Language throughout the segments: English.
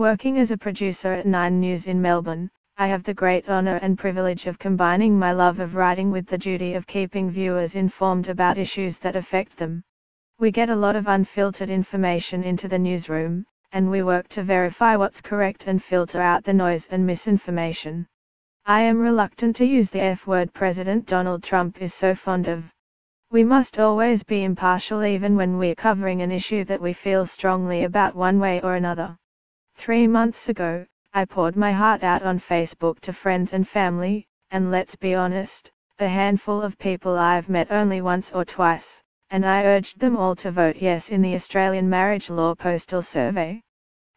Working as a producer at Nine News in Melbourne, I have the great honour and privilege of combining my love of writing with the duty of keeping viewers informed about issues that affect them. We get a lot of unfiltered information into the newsroom, and we work to verify what's correct and filter out the noise and misinformation. I am reluctant to use the F word President Donald Trump is so fond of. We must always be impartial even when we're covering an issue that we feel strongly about one way or another. 3 months ago, I poured my heart out on Facebook to friends and family, and let's be honest, a handful of people I've met only once or twice, and I urged them all to vote yes in the Australian marriage law postal survey.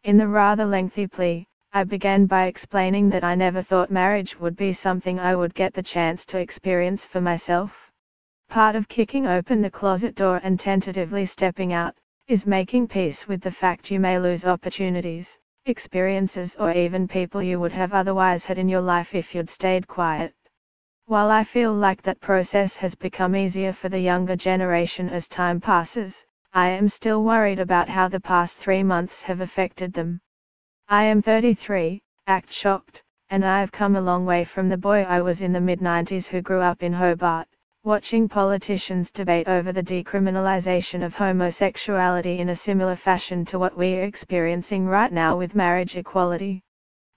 In the rather lengthy plea, I began by explaining that I never thought marriage would be something I would get the chance to experience for myself. Part of kicking open the closet door and tentatively stepping out, is making peace with the fact you may lose opportunities, experiences or even people you would have otherwise had in your life if you'd stayed quiet. While I feel like that process has become easier for the younger generation as time passes, I am still worried about how the past 3 months have affected them. I am 33, act shocked, and I have come a long way from the boy I was in the mid-90s who grew up in Hobart, watching politicians debate over the decriminalization of homosexuality in a similar fashion to what we're experiencing right now with marriage equality.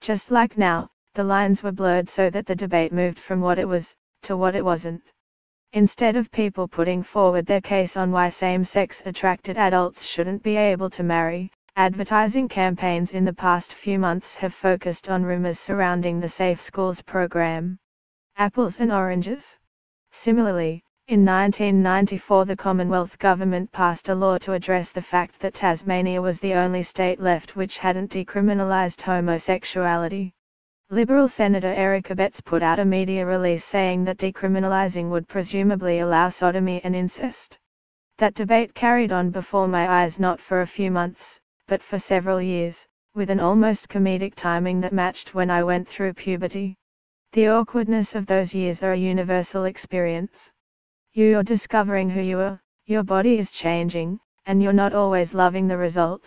Just like now, the lines were blurred so that the debate moved from what it was, to what it wasn't. Instead of people putting forward their case on why same-sex attracted adults shouldn't be able to marry, advertising campaigns in the past few months have focused on rumors surrounding the Safe Schools program. Apples and oranges? Similarly, in 1994 the Commonwealth government passed a law to address the fact that Tasmania was the only state left which hadn't decriminalised homosexuality. Liberal Senator Eric Abetz put out a media release saying that decriminalising would presumably allow sodomy and incest. That debate carried on before my eyes not for a few months, but for several years, with an almost comedic timing that matched when I went through puberty. The awkwardness of those years are a universal experience. You're discovering who you are, your body is changing, and you're not always loving the result.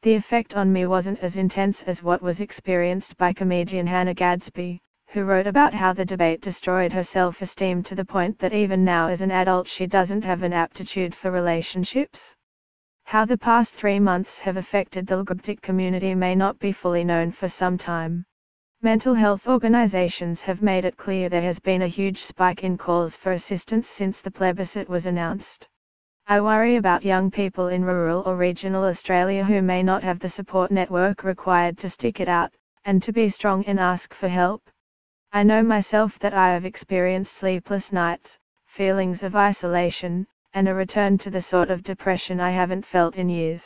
The effect on me wasn't as intense as what was experienced by comedian Hannah Gadsby, who wrote about how the debate destroyed her self-esteem to the point that even now as an adult she doesn't have an aptitude for relationships. How the past 3 months have affected the LGBT community may not be fully known for some time. Mental health organizations have made it clear there has been a huge spike in calls for assistance since the plebiscite was announced. I worry about young people in rural or regional Australia who may not have the support network required to stick it out, and to be strong and ask for help. I know myself that I have experienced sleepless nights, feelings of isolation, and a return to the sort of depression I haven't felt in years.